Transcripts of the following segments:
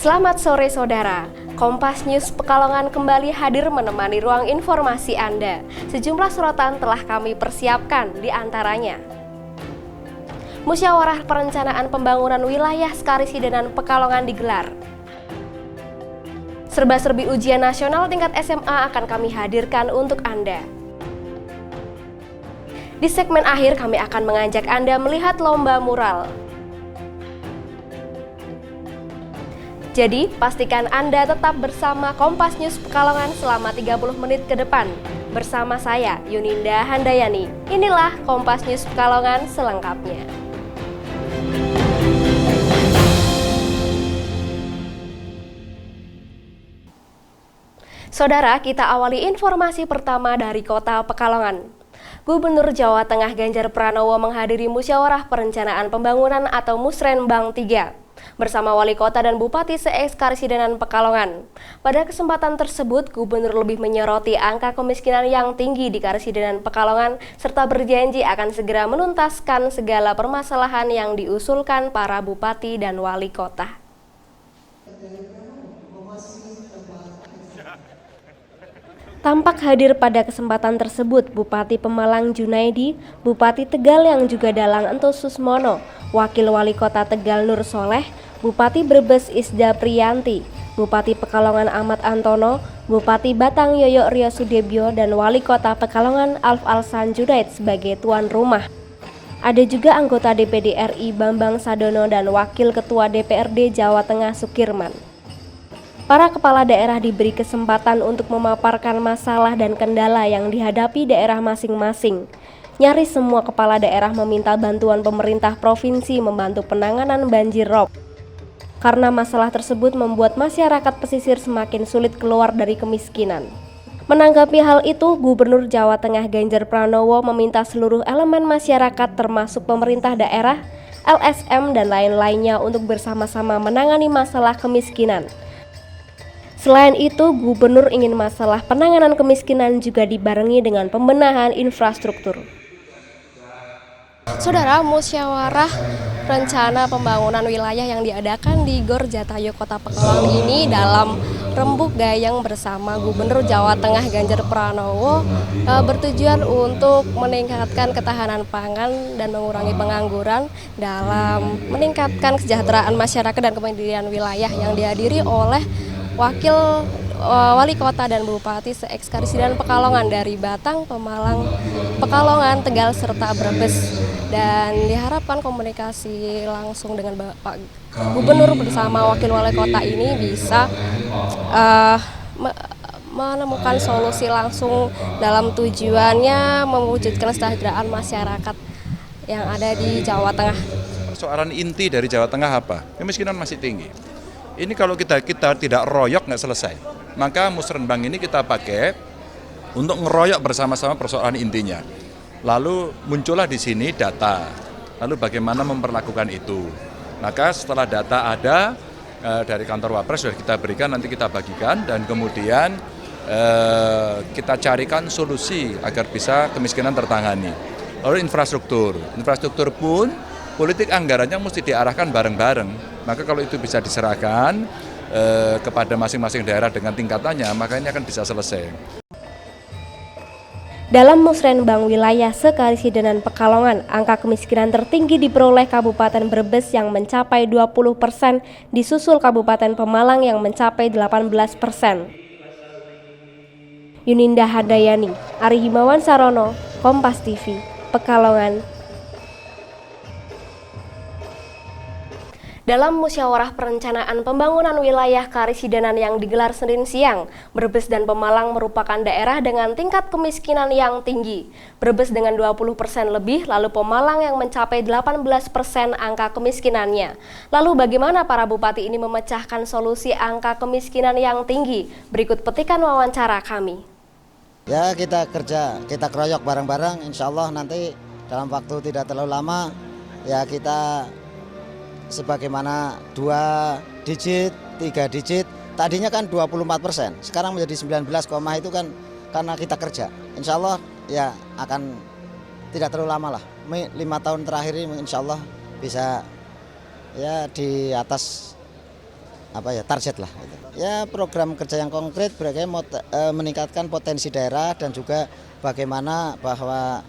Selamat sore saudara, Kompas News Pekalongan kembali hadir menemani ruang informasi Anda. Sejumlah sorotan telah kami persiapkan, di antaranya Musyawarah Perencanaan Pembangunan Wilayah Sekarisidenan Pekalongan digelar. Serba-serbi ujian nasional tingkat SMA akan kami hadirkan untuk Anda. Di segmen akhir kami akan mengajak Anda melihat lomba mural. Jadi, pastikan Anda tetap bersama Kompas News Pekalongan selama 30 menit ke depan. Bersama saya, Yuninda Handayani. Inilah Kompas News Pekalongan selengkapnya. Saudara, kita awali informasi pertama dari Kota Pekalongan. Gubernur Jawa Tengah Ganjar Pranowo menghadiri Musyawarah Perencanaan Pembangunan atau Musrenbang 3 bersama Wali Kota dan Bupati se-Karisidenan Pekalongan. Pada kesempatan tersebut, Gubernur lebih menyoroti angka kemiskinan yang tinggi di Karisidenan Pekalongan serta berjanji akan segera menuntaskan segala permasalahan yang diusulkan para Bupati dan Wali Kota. Tampak hadir pada kesempatan tersebut Bupati Pemalang Junaidi, Bupati Tegal yang juga Dalang Entus Susmono, Wakil Wali Kota Tegal Nur Soleh, Bupati Brebes Isda Priyanti, Bupati Pekalongan Ahmad Antono, Bupati Batang Yoyo Rio Sudebyo, dan Wali Kota Pekalongan Alf Alsan Junaid sebagai tuan rumah. Ada juga anggota DPD RI Bambang Sadono dan Wakil Ketua DPRD Jawa Tengah Sukirman. Para kepala daerah diberi kesempatan untuk memaparkan masalah dan kendala yang dihadapi daerah masing-masing. Nyaris semua kepala daerah meminta bantuan pemerintah provinsi membantu penanganan banjir rob. Karena masalah tersebut membuat masyarakat pesisir semakin sulit keluar dari kemiskinan. Menanggapi hal itu, Gubernur Jawa Tengah Ganjar Pranowo meminta seluruh elemen masyarakat termasuk pemerintah daerah, LSM, dan lain-lainnya untuk bersama-sama menangani masalah kemiskinan. Selain itu, Gubernur ingin masalah penanganan kemiskinan juga dibarengi dengan pembenahan infrastruktur. Saudara, Musyawarah Rencana Pembangunan Wilayah yang diadakan di Gor Jatayu Kota Pekalongan ini dalam rembuk gayeng bersama Gubernur Jawa Tengah Ganjar Pranowo bertujuan untuk meningkatkan ketahanan pangan dan mengurangi pengangguran dalam meningkatkan kesejahteraan masyarakat dan kemandirian wilayah yang dihadiri oleh Wakil Wali Kota dan Bupati se-Karisidenan Pekalongan dari Batang, Pemalang, Pekalongan, Tegal, serta Brebes. Dan diharapkan komunikasi langsung dengan Bapak Gubernur bersama Wakil Wali Kota ini bisa menemukan solusi langsung dalam tujuannya mewujudkan kesejahteraan masyarakat yang ada di Jawa Tengah. Persoalan inti dari Jawa Tengah apa? Kemiskinan masih tinggi. Ini kalau kita tidak royok nggak selesai. Maka Musrenbang ini kita pakai untuk ngeroyok bersama-sama persoalan intinya. Lalu muncullah di sini data. Lalu bagaimana memperlakukan itu. Maka setelah data ada dari kantor Wapres sudah kita berikan, nanti kita bagikan dan kemudian kita carikan solusi agar bisa kemiskinan tertangani. Lalu infrastruktur pun politik anggarannya mesti diarahkan bareng-bareng. Maka kalau itu bisa diserahkan kepada masing-masing daerah dengan tingkatannya, maka ini akan bisa selesai. Dalam Musrenbang wilayah Sekarisidenan Pekalongan, angka kemiskinan tertinggi diperoleh Kabupaten Brebes yang mencapai 20%, disusul Kabupaten Pemalang yang mencapai 18%. Yuninda Handayani, Ari Himawan Sarono, Kompas TV, Pekalongan. Dalam Musyawarah Perencanaan Pembangunan Wilayah Karisidenan yang digelar Senin siang, Brebes dan Pemalang merupakan daerah dengan tingkat kemiskinan yang tinggi. Brebes dengan 20% lebih, lalu Pemalang yang mencapai 18% angka kemiskinannya. Lalu bagaimana para bupati ini memecahkan solusi angka kemiskinan yang tinggi? Berikut petikan wawancara kami. Ya, kita kerja, kita keroyok bareng-bareng, insya Allah nanti dalam waktu tidak terlalu lama, ya kita sebagaimana 2 digit, 3 digit, tadinya kan 24%, sekarang menjadi 19, itu kan karena kita kerja. Insya Allah ya akan tidak terlalu lama lah, 5 tahun terakhir ini insya Allah bisa ya di atas target lah. Gitu. Ya program kerja yang konkret berarti meningkatkan potensi daerah dan juga bagaimana bahwa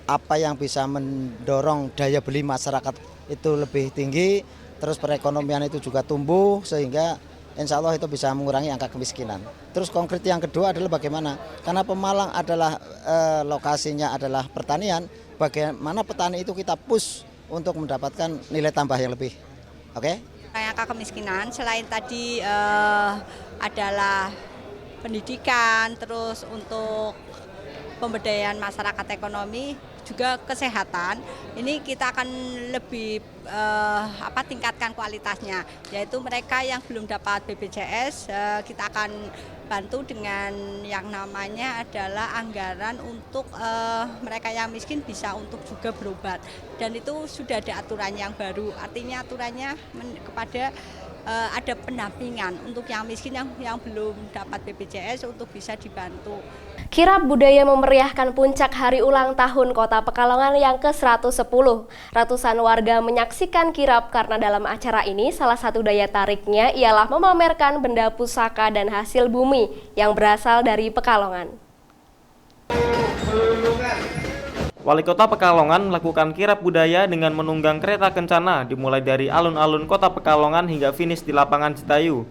apa yang bisa mendorong daya beli masyarakat itu lebih tinggi, terus perekonomian itu juga tumbuh sehingga insya Allah itu bisa mengurangi angka kemiskinan. Terus konkret yang kedua adalah bagaimana, karena Pemalang adalah lokasinya adalah pertanian, bagaimana petani itu kita push untuk mendapatkan nilai tambah yang lebih. Oke? Angka kemiskinan selain tadi adalah pendidikan, terus untuk pemberdayaan masyarakat ekonomi, juga kesehatan. Ini kita akan lebih tingkatkan kualitasnya, yaitu mereka yang belum dapat BPJS kita akan bantu dengan yang namanya adalah anggaran untuk mereka yang miskin bisa untuk juga berobat, dan itu sudah ada aturan yang baru, artinya aturannya kepada ada pendampingan untuk yang miskin yang belum dapat BPJS untuk bisa dibantu. Kirap budaya memeriahkan puncak hari ulang tahun Kota Pekalongan yang ke-110. Ratusan warga menyaksikan kirap karena dalam acara ini salah satu daya tariknya ialah memamerkan benda pusaka dan hasil bumi yang berasal dari Pekalongan. Wali Kota Pekalongan melakukan kirap budaya dengan menunggang kereta kencana dimulai dari alun-alun Kota Pekalongan hingga finish di lapangan Citayu.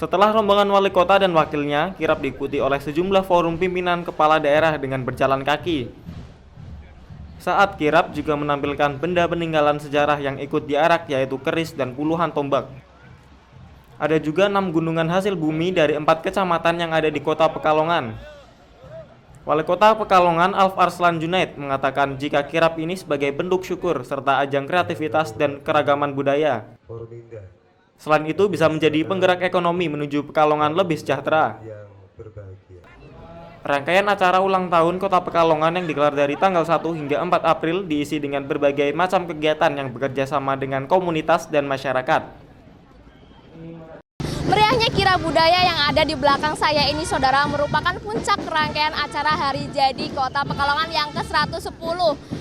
Setelah rombongan wali kota dan wakilnya, kirap diikuti oleh sejumlah forum pimpinan kepala daerah dengan berjalan kaki. Saat kirap juga menampilkan benda peninggalan sejarah yang ikut diarak, yaitu keris dan puluhan tombak. Ada juga 6 gunungan hasil bumi dari 4 kecamatan yang ada di Kota Pekalongan. Wali Kota Pekalongan Alf Arslan Junaid mengatakan jika kirap ini sebagai bentuk syukur serta ajang kreativitas dan keragaman budaya. Selain itu bisa menjadi penggerak ekonomi menuju Pekalongan lebih sejahtera. Rangkaian acara ulang tahun Kota Pekalongan yang digelar dari tanggal 1 hingga 4 April diisi dengan berbagai macam kegiatan yang bekerja sama dengan komunitas dan masyarakat. Meriahnya kirap budaya yang ada di belakang saya ini, saudara, merupakan puncak rangkaian acara Hari Jadi Kota Pekalongan yang ke-110.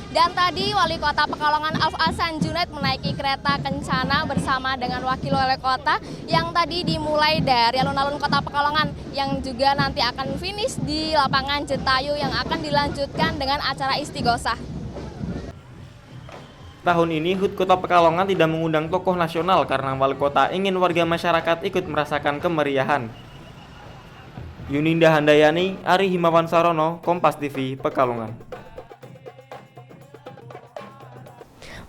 Dan tadi Wali Kota Pekalongan Alf Arslan Junaid menaiki kereta kencana bersama dengan Wakil Wali Kota yang tadi dimulai dari alun-alun Kota Pekalongan yang juga nanti akan finish di lapangan Citayu yang akan dilanjutkan dengan acara istighosah. Tahun ini HUT Kota Pekalongan tidak mengundang tokoh nasional karena wali kota ingin warga masyarakat ikut merasakan kemeriahan. Yuninda Handayani, Ari Himawan Sarono, Kompas TV, Pekalongan.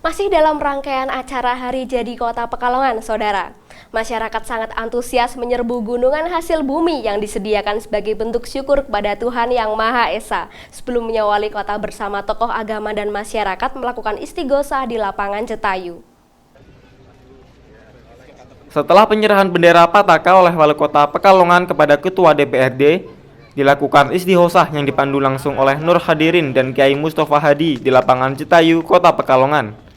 Masih dalam rangkaian acara Hari Jadi Kota Pekalongan, saudara. Masyarakat sangat antusias menyerbu gunungan hasil bumi yang disediakan sebagai bentuk syukur kepada Tuhan Yang Maha Esa. Sebelumnya Wali Kota bersama tokoh agama dan masyarakat melakukan istighosah di lapangan Citayu. Setelah penyerahan bendera Pataka oleh Wali Kota Pekalongan kepada Ketua DPRD, dilakukan istighosah yang dipandu langsung oleh Nur Hadirin dan Kiai Mustafa Hadi di lapangan Citayu, Kota Pekalongan.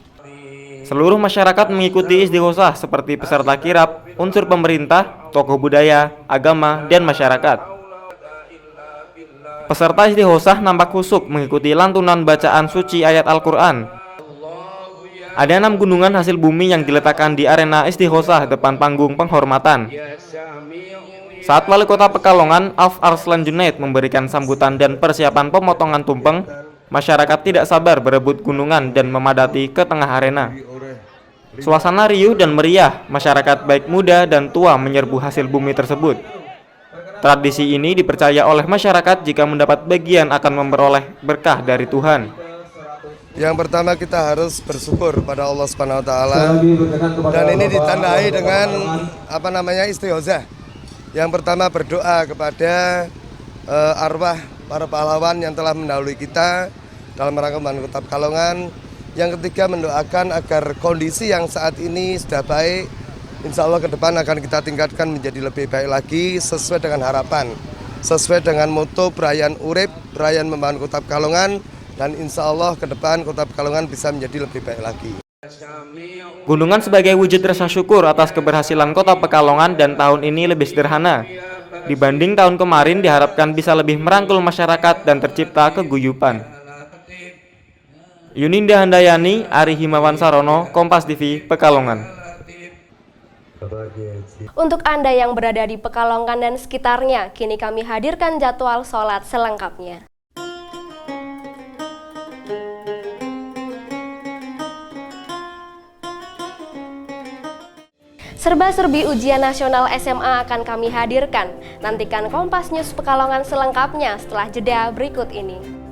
Seluruh masyarakat mengikuti istighosah seperti peserta kirap, unsur pemerintah, tokoh budaya, agama, dan masyarakat. Peserta istighosah nampak khusyuk mengikuti lantunan bacaan suci ayat Al-Quran. Ada 6 gunungan hasil bumi yang diletakkan di arena istighosah depan panggung penghormatan. Saat Wali Kota Pekalongan Alf Arslan Junaid memberikan sambutan dan persiapan pemotongan tumpeng, masyarakat tidak sabar berebut gunungan dan memadati ke tengah arena. Suasana riuh dan meriah, masyarakat baik muda dan tua menyerbu hasil bumi tersebut. Tradisi ini dipercaya oleh masyarakat jika mendapat bagian akan memperoleh berkah dari Tuhan. Yang pertama kita harus bersyukur pada Allah Subhanahu wa taala. Dan ini ditandai dengan istighosah. Yang pertama berdoa kepada arwah para pahlawan yang telah mendahului kita dalam rangka membangun Kota Pekalongan. Yang ketiga mendoakan agar kondisi yang saat ini sudah baik, insya Allah ke depan akan kita tingkatkan menjadi lebih baik lagi sesuai dengan harapan, sesuai dengan moto perayaan urip, perayaan membangun Kota Pekalongan, dan insya Allah ke depan Kota Pekalongan bisa menjadi lebih baik lagi. Gunungan sebagai wujud rasa syukur atas keberhasilan Kota Pekalongan dan tahun ini lebih sederhana. Dibanding tahun kemarin diharapkan bisa lebih merangkul masyarakat dan tercipta keguyupan. Yuninda Handayani, Ari Himawan Sarono, Kompas TV, Pekalongan. Untuk Anda yang berada di Pekalongan dan sekitarnya, kini kami hadirkan jadwal sholat selengkapnya. Serba-serbi ujian nasional SMA akan kami hadirkan. Nantikan Kompas News Pekalongan selengkapnya setelah jeda berikut ini.